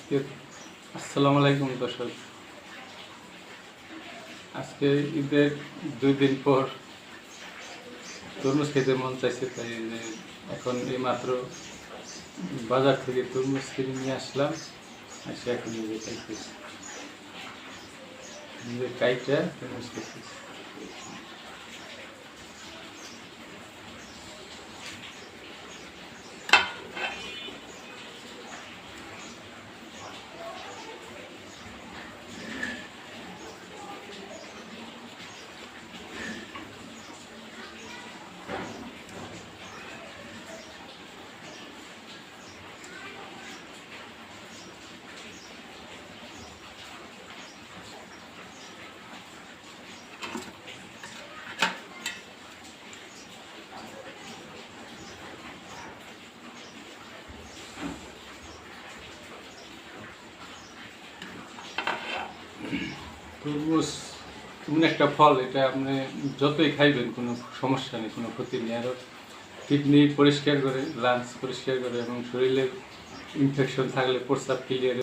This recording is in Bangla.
আজকে আসসালামু আলাইকুম দর্শক। আজকে ঈদের 2 দিন পর তরমুজ খেতে মন চাইছে, তাই যে এখন এই মাত্র বাজার থেকে তরমুজ কিনে নিয়ে আসলাম। এসে এখন নিজে খাইতেছি, নিজে কাইটা তরমুজ খেতেছি। তরমুজ এমন একটা ফল, এটা আপনি যতই খাইবেন কোনো সমস্যা নেই, কোনো ক্ষতি নেই। আরও কিডনি পরিষ্কার করে, লাংস পরিষ্কার করে এবং শরীরের ইনফেকশন থাকলে প্রস্রাব ক্লিয়ার